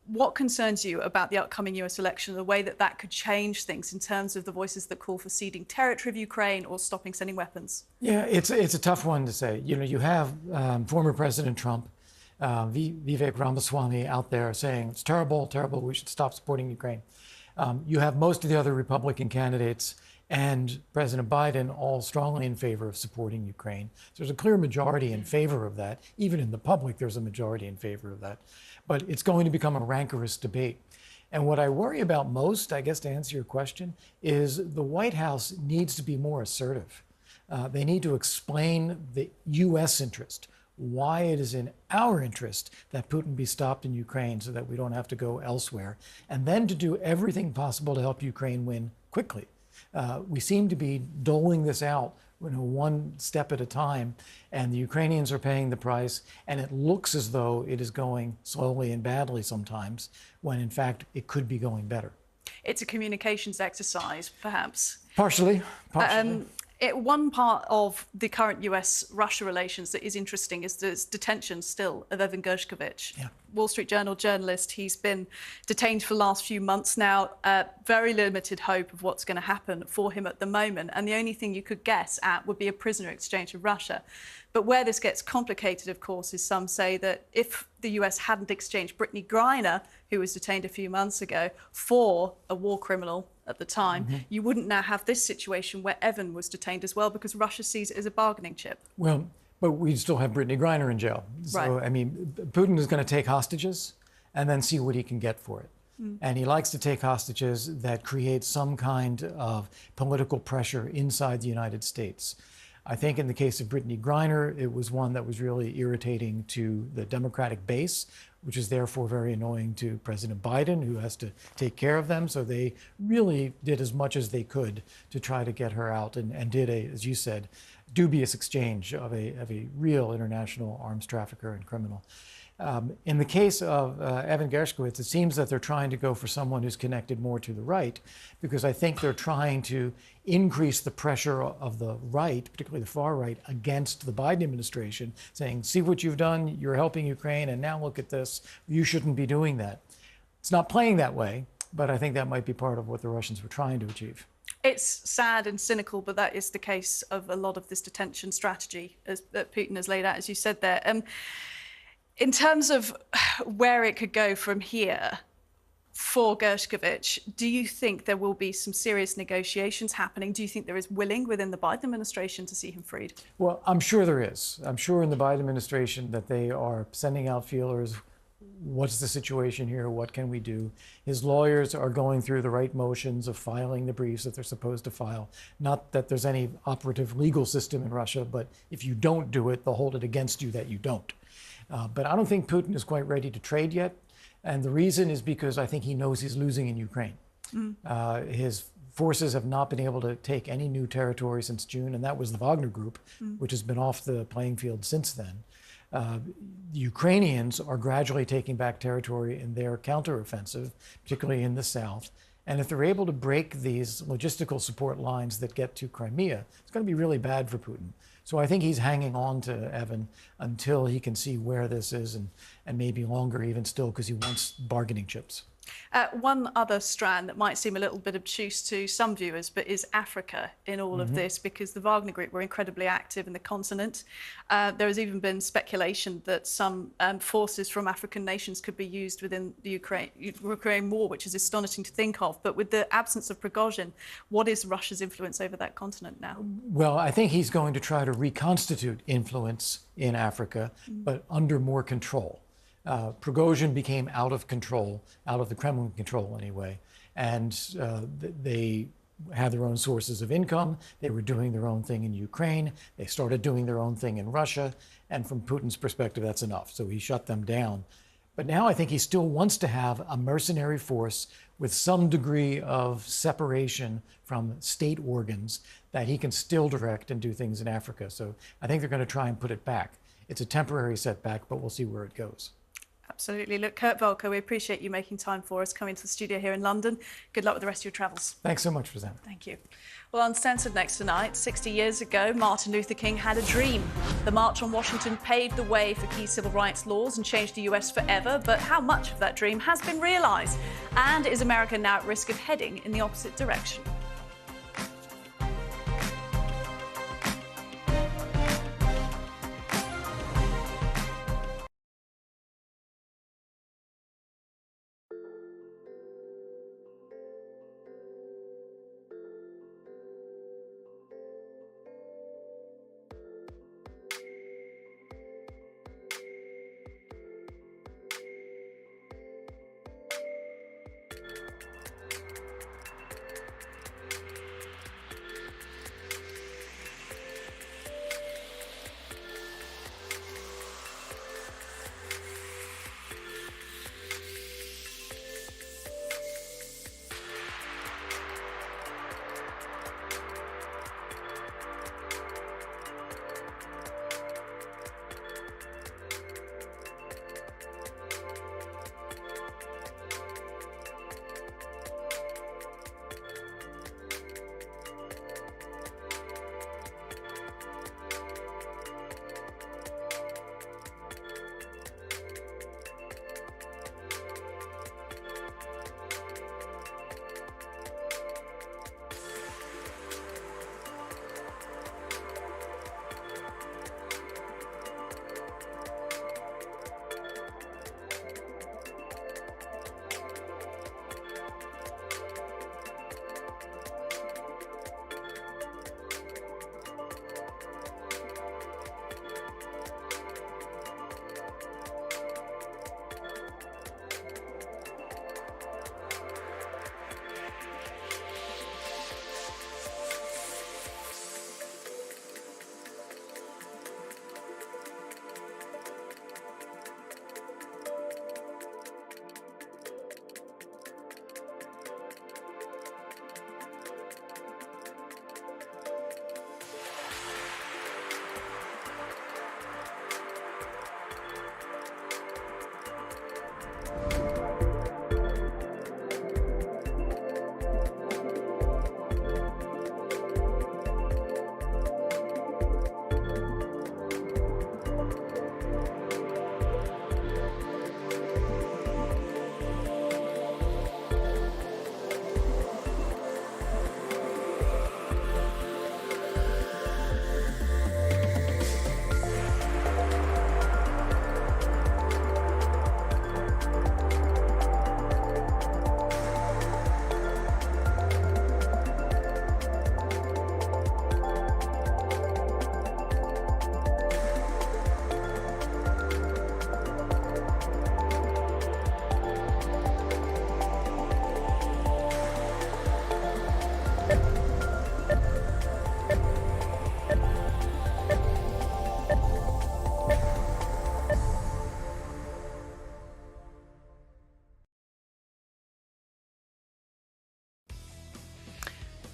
What concerns you about the upcoming US election, the way that that could change things in terms of the voices that call for ceding territory of Ukraine or stopping sending weapons? Yeah, it's a tough one to say. You have former President Trump, Vivek Ramaswamy out there saying it's terrible, terrible, we should stop supporting Ukraine. You have most of the other Republican candidates and President Biden all strongly in favor of supporting Ukraine. So there's a clear majority in favor of that. Even in the public, there's a majority in favor of that. But it's going to become a rancorous debate. And what I worry about most, I guess to answer your question, is the White House needs to be more assertive. They need to explain the U.S. interest, why it is in our interest that Putin be stopped in Ukraine so that we don't have to go elsewhere, and then to do everything possible to help Ukraine win quickly. We seem to be doling this out, one step at a time, and the Ukrainians are paying the price, and it looks as though it is going slowly and badly sometimes, when in fact it could be going better. It's a communications exercise, perhaps. Partially. One part of the current US-Russia relations that is interesting is the detention still of Evan Gershkovich. Yeah. Wall Street Journal journalist. He's been detained for the last few months now. Very limited hope of what's going to happen for him at the moment. And the only thing you could guess at would be a prisoner exchange with Russia. But where this gets complicated, of course, is some say that if the US hadn't exchanged Brittany Griner, who was detained a few months ago, for a war criminal at the time, you wouldn't now have this situation where Evan was detained as well, because Russia sees it as a bargaining chip. Well, But we still have Brittany Griner in jail. So, Right. I mean, Putin is going to take hostages and then see what he can get for it. And he likes to take hostages that create some kind of political pressure inside the United States. I think in the case of Brittany Griner, it was one that was really irritating to the Democratic base, which is therefore very annoying to President Biden, who has to take care of them. So they really did as much as they could to try to get her out and did a, as you said, dubious exchange of a real international arms trafficker and criminal. In the case of Evan Gershkovich, it seems that they're trying to go for someone who's connected more to the right, because I think they're trying to increase the pressure of the right, particularly the far right, against the Biden administration, saying, see what you've done, you're helping Ukraine, and now look at this, you shouldn't be doing that. It's not playing that way, but I think that might be part of what the Russians were trying to achieve. It's sad and cynical, but that is the case of a lot of this detention strategy that Putin has laid out, as you said there. In terms of where it could go from here for Gershkovich, do you think there will be some serious negotiations happening? Do you think there is willing within the Biden administration to see him freed? Well, I'm sure there is. I'm sure in the Biden administration that they are sending out feelers. What's the situation here? What can we do? His lawyers are going through the right motions of filing the briefs that they're supposed to file. Not that there's any operative legal system in Russia, but if you don't do it, they'll hold it against you that you don't. But I don't think Putin is quite ready to trade yet. And the reason is because I think he knows he's losing in Ukraine. His forces have not been able to take any new territory since June, and that was the Wagner group, which has been off the playing field since then. The Ukrainians are gradually taking back territory in their counteroffensive, particularly in the south. And if they're able to break these logistical support lines that get to Crimea, it's going to be really bad for Putin. So I think he's hanging on to Evan until he can see where this is, and maybe longer even still, because he wants bargaining chips. One other strand that might seem a little bit obtuse to some viewers, but is Africa in all of this, because the Wagner Group were incredibly active in the continent. There has even been speculation that some forces from African nations could be used within the Ukraine war, which is astonishing to think of. But with the absence of Prigozhin, what is Russia's influence over that continent now? Well, I think he's going to try to reconstitute influence in Africa, but under more control. Prigozhin became out of control, out of the Kremlin control anyway, and they had their own sources of income. They were doing their own thing in Ukraine. They started doing their own thing in Russia, and from Putin's perspective, that's enough. So he shut them down. But now I think he still wants to have a mercenary force with some degree of separation from state organs that he can still direct and do things in Africa. So I think they're going to try and put it back. It's a temporary setback, but we'll see where it goes. Absolutely. Look, Kurt Volker, we appreciate you making time for us, coming to the studio here in London. Good luck with the rest of your travels. Thanks so much, Rosanna. Thank you. Well, Uncensored next tonight. 60 years ago, Martin Luther King had a dream. The March on Washington paved the way for key civil rights laws and changed the US forever. But how much of that dream has been realised? And is America now at risk of heading in the opposite direction?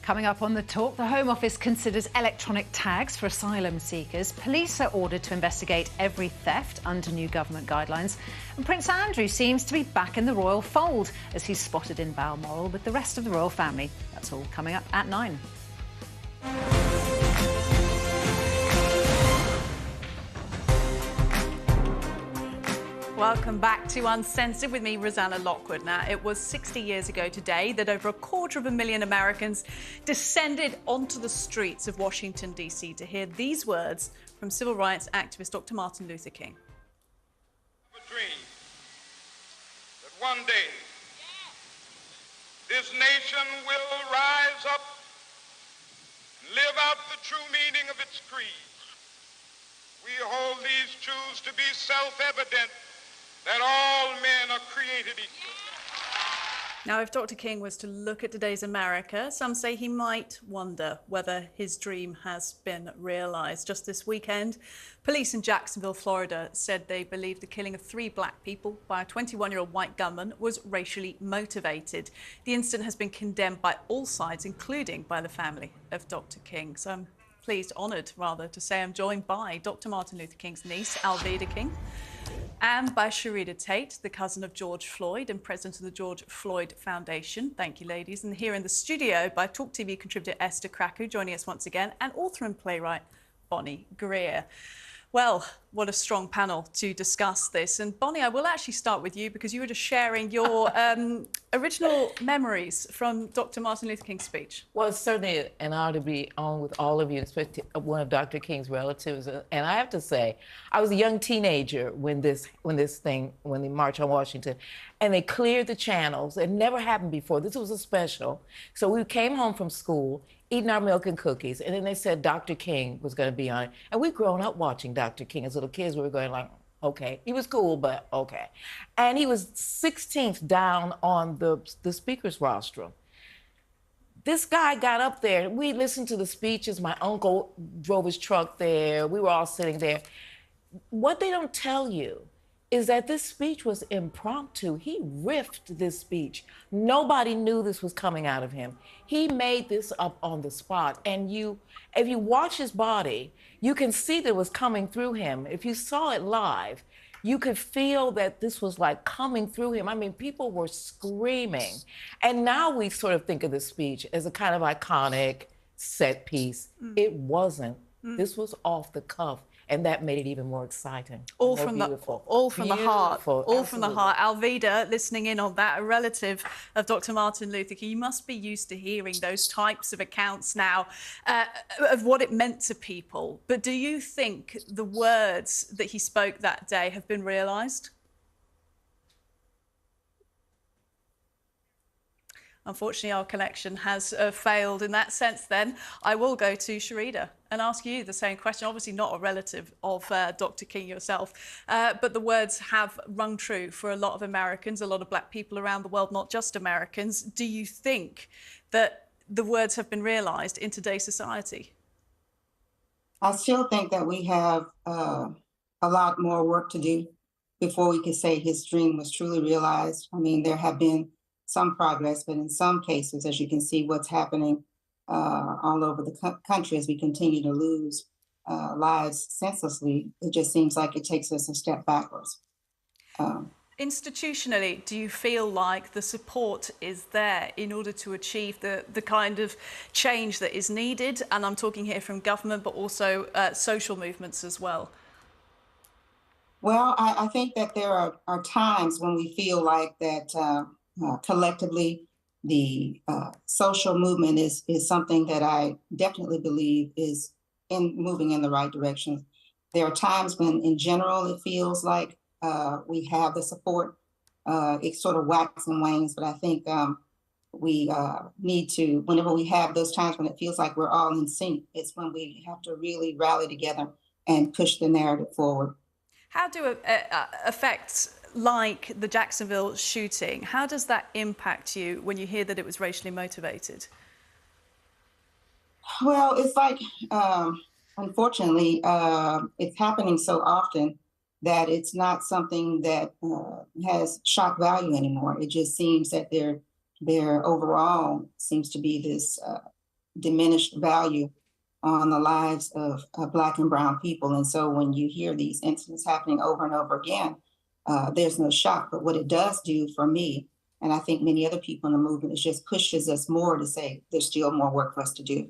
Coming up on The Talk, the Home Office considers electronic tags for asylum seekers. Police are ordered to investigate every theft under new government guidelines. And Prince Andrew seems to be back in the royal fold as he's spotted in Balmoral with the rest of the royal family. That's all coming up at 9. Welcome back to Uncensored with me, Rosanna Lockwood. Now, it was 60 years ago today that over 250,000 Americans descended onto the streets of Washington, D.C. to hear these words from civil rights activist Dr. Martin Luther King. I have a dream that one day this nation will rise up and live out the true meaning of its creed. We hold these truths to be self-evident, that all men are created equal. Now, if Dr. King was to look at today's America, some say he might wonder whether his dream has been realised. Just this weekend, police in Jacksonville, Florida, said they believe the killing of 3 black people by a 21-year-old white gunman was racially motivated. The incident has been condemned by all sides, including by the family of Dr. King. So I'm pleased, honoured rather, to say I'm joined by Dr. Martin Luther King's niece, Alveda King, and by Sharita Tate, the cousin of George Floyd and president of the George Floyd Foundation. Thank you, ladies. And here in the studio by TalkTV contributor Esther Kraku, joining us once again, and author and playwright Bonnie Greer. Well, what a strong panel to discuss this. And Bonnie, I will actually start with you because you were just sharing your original memories from Dr. Martin Luther King's speech. Well, it's certainly an honor to be on with all of you, especially one of Dr. King's relatives. And I have to say, I was a young teenager when the March on Washington, and they cleared the channels. It never happened before. This was a special. So we came home from school, eating our milk and cookies, and then they said Dr. King was going to be on it. And we'd grown up watching Dr. King as little kids. We were going like, okay. He was cool, but okay. And he was 16th down on the speaker's rostrum. This guy got up there. We listened to the speeches. My uncle drove his truck there. We were all sitting there. What they don't tell you is that this speech was impromptu. He riffed this speech. Nobody knew this was coming out of him. He made this up on the spot. And if you watch his body, you can see that it was coming through him. If you saw it live, you could feel that this was like coming through him. I mean, people were screaming. And now we sort of think of the speech as a kind of iconic set piece. It wasn't. This was off the cuff. And that made it even more exciting. All from the heart. All from the heart. Alveda, listening in on that, a relative of Dr. Martin Luther King, you must be used to hearing those types of accounts now of what it meant to people. But do you think the words that he spoke that day have been realised? Unfortunately, our connection has failed in that sense. Then I will go to Sharita and ask you the same question. Obviously not a relative of Dr. King yourself, but the words have rung true for a lot of Americans, a lot of black people around the world, not just Americans. Do you think that the words have been realised in today's society? I still think that we have a lot more work to do before we can say his dream was truly realised. I mean, there have been some progress, but in some cases, as you can see what's happening all over the country as we continue to lose lives senselessly, it just seems like it takes us a step backwards. Institutionally, do you feel like the support is there in order to achieve the kind of change that is needed? And I'm talking here from government, but also social movements as well. Well, I think that there are times when we feel like that collectively, the social movement is something that I definitely believe is moving in the right direction. There are times when, in general, it feels like we have the support. It sort of waxes and wanes, but I think we need to, whenever we have those times when it feels like we're all in sync, it's when we have to really rally together and push the narrative forward. How do effects like the Jacksonville shooting, how does that impact you when you hear that it was racially motivated? Well, it's like, unfortunately, it's happening so often that it's not something that has shock value anymore. It just seems that there overall seems to be this diminished value on the lives of Black and brown people. And so when you hear these incidents happening over and over again, there's no shock. But what it does do for me, and I think many other people in the movement, is just pushes us more to say there's still more work for us to do.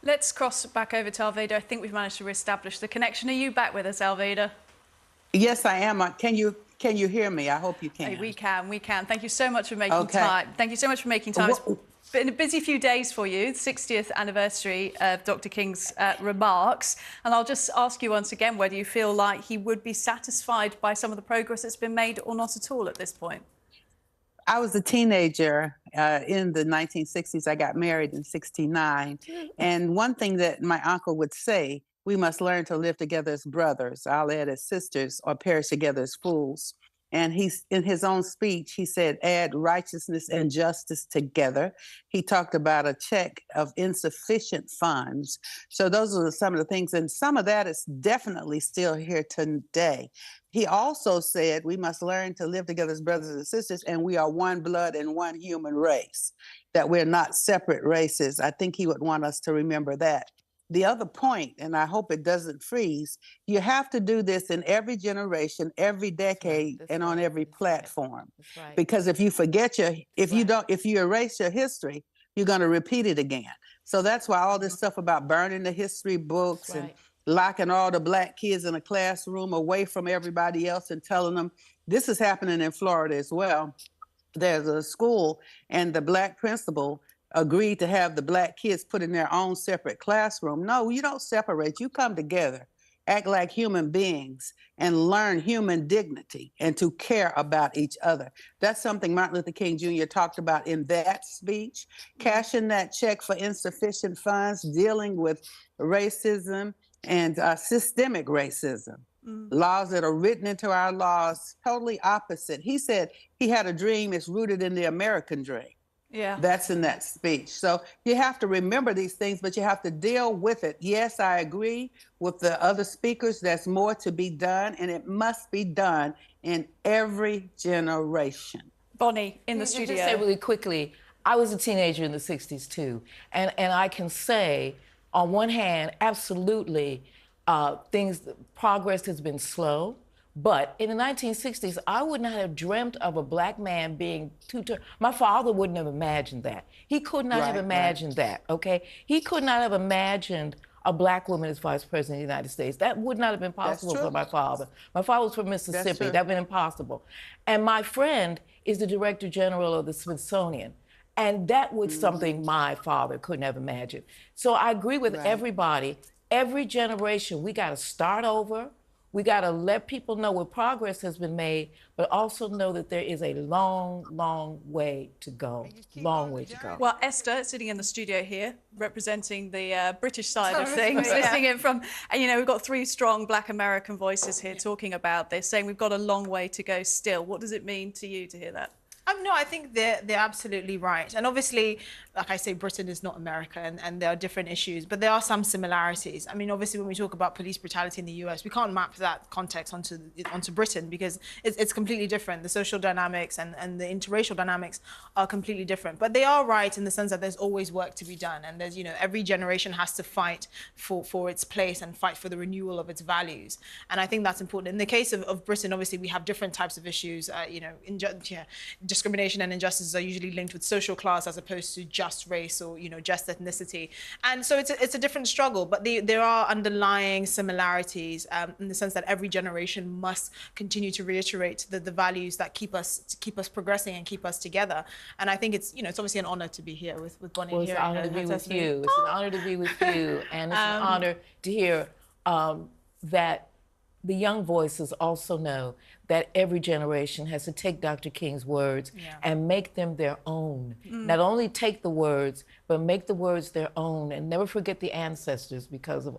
Let's cross back over to Alveda. I think we've managed to reestablish the connection. Are you back with us, Alveda? Yes, I am. Can you hear me? I hope you can. We can. Thank you so much for making time. Thank you so much for making time. It's been a busy few days for you, the 60th anniversary of Dr. King's remarks. And I'll just ask you once again whether you feel like he would be satisfied by some of the progress that's been made or not at all at this point. I was a teenager in the 1960s. I got married in '69. And one thing that my uncle would say, we must learn to live together as brothers, I'll add as sisters, or perish together as fools. And he's in his own speech, he said, add righteousness and justice together. He talked about a check of insufficient funds. So those are some of the things. And some of that is definitely still here today. He also said we must learn to live together as brothers and sisters, and we are one blood and one human race, that we're not separate races. I think he would want us to remember that. The other point, and I hope it doesn't freeze, you have to do this in every generation, every decade, and on every platform. Because if you forget if you erase your history, you're going to repeat it again. So that's why all this stuff about burning the history books and locking all the Black kids in a classroom away from everybody else and telling them, this is happening in Florida as well. There's a school and the Black principal agreed to have the Black kids put in their own separate classroom. No, you don't separate. You come together, act like human beings, and learn human dignity and to care about each other. That's something Martin Luther King Jr. talked about in that speech. Cashing that check for insufficient funds, dealing with racism and systemic racism. Laws that are written into our laws, totally opposite. He said he had a dream that's rooted in the American dream. Yeah. That's in that speech. So you have to remember these things, but you have to deal with it. Yes, I agree with the other speakers. There's more to be done, and it must be done in every generation. Bonnie, in the studio. Just say really quickly, I was a teenager in the 60s too. And I can say, on one hand, absolutely, progress has been slow. But in the 1960s, I would not have dreamt of a Black man being my father wouldn't have imagined that. He could not have imagined that, okay? He could not have imagined a Black woman as Vice President of the United States. That would not have been possible for my father. My father was from Mississippi. That would have been impossible. And my friend is the Director General of the Smithsonian. And that was something my father couldn't have imagined. So I agree with everybody. Every generation, we got to start over. We got to let people know what progress has been made, but also know that there is a long, long way to go. Long way to go. Well, Esther, sitting in the studio here, representing the British side of things, listening in from, and you know, we've got three strong Black American voices here talking about this, saying we've got a long way to go still. What does it mean to you to hear that? No, I think they're absolutely right. And obviously, like I say, Britain is not America, and there are different issues, but there are some similarities. I mean, obviously, when we talk about police brutality in the US, we can't map that context onto Britain because it's completely different. The social dynamics and the interracial dynamics are completely different. But they are right in the sense that there's always work to be done. And there's, you know, every generation has to fight for its place and fight for the renewal of its values. And I think that's important. In the case of Britain, obviously, we have different types of issues, you know, discrimination and injustices are usually linked with social class as opposed to just race or, you know, just ethnicity. And so it's a different struggle, but there are underlying similarities in the sense that every generation must continue to reiterate the values that keep us progressing and keep us together. And I think it's, you know, it's obviously an honor to be here with Bonnie. Well, it's an honor to be with you. It's an honor to be with you. And it's an honor to hear that the young voices also know that every generation has to take Dr. King's words and make them their own. Not only take the words, but make the words their own and never forget the ancestors because of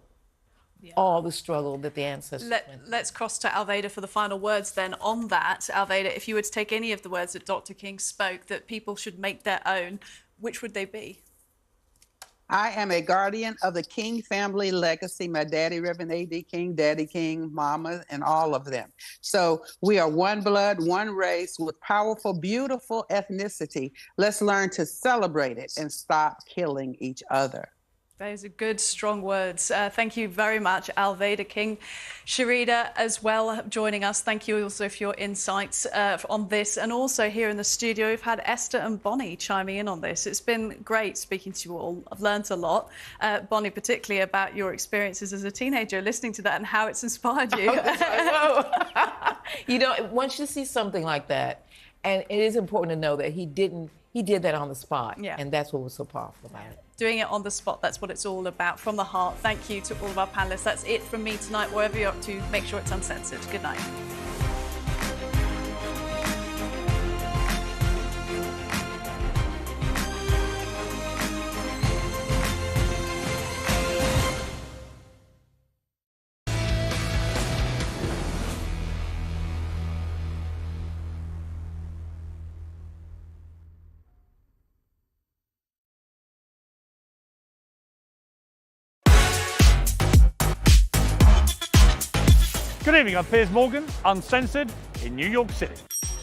all the struggle that the ancestors went through. Let's cross to Alveda for the final words then on that. Alveda, if you were to take any of the words that Dr. King spoke that people should make their own, which would they be? I am a guardian of the King family legacy. My daddy, Reverend A.D. King, Daddy King, Mama, and all of them. So we are one blood, one race with powerful, beautiful ethnicity. Let's learn to celebrate it and stop killing each other. Those are good, strong words. Thank you very much, Alveda King. Sharida as well joining us. Thank you also for your insights on this. And also here in the studio, we've had Esther and Bonnie chiming in on this. It's been great speaking to you all. I've learnt a lot. Bonnie, particularly about your experiences as a teenager, listening to that and how it's inspired you. You know, once you see something like that, and it is important to know that he did that on the spot. Yeah. And that's what was so powerful about it. Doing it on the spot, that's what it's all about, from the heart. Thank you to all of our panellists. That's it from me tonight. Wherever you're up to, make sure it's uncensored. Good night. Good evening, I'm Piers Morgan, Uncensored in New York City.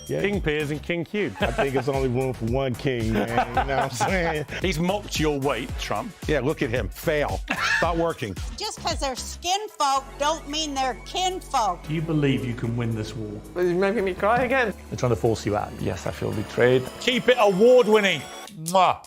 Yeah. King Piers and King Q. I think it's only room for one king, man. You know what I'm saying? He's mocked your weight, Trump. Yeah, look at him. Fail. Stop working. Just because they're skin folk don't mean they're kin folk. Do you believe you can win this war? He's making me cry again. They're trying to force you out. Yes, I feel betrayed. Keep it award-winning. Mwah.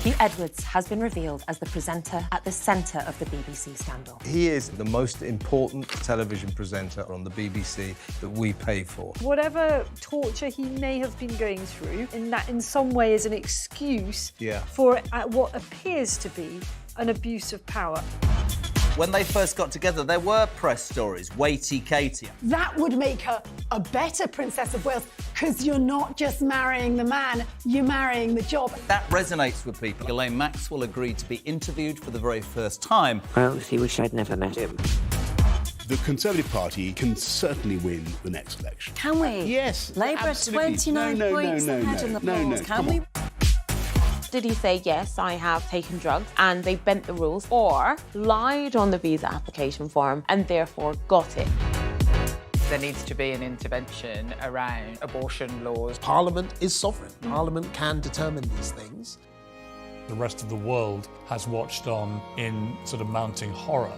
Hugh Edwards has been revealed as the presenter at the centre of the BBC scandal. He is the most important television presenter on the BBC that we pay for. Whatever torture he may have been going through, in some way is an excuse for what appears to be an abuse of power. When they first got together, there were press stories, weighty Katie. That would make her a better Princess of Wales, because you're not just marrying the man, you're marrying the job. That resonates with people. Ghislaine Maxwell agreed to be interviewed for the very first time. I honestly wish I'd never met him. The Conservative Party can certainly win the next election. Can we? Yes. Labour are 29 points ahead in the polls. Can we? Did he say, yes, I have taken drugs and they bent the rules, or lied on the visa application form and therefore got it? There needs to be an intervention around abortion laws. Parliament is sovereign. Parliament can determine these things. The rest of the world has watched on in sort of mounting horror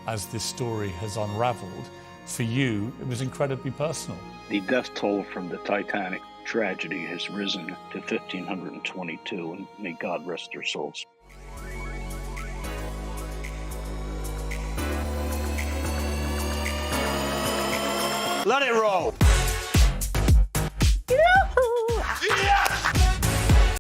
as this story has unravelled. For you, it was incredibly personal. The death toll from the Titanic tragedy has risen to 1,522, and may God rest their souls. Let it roll.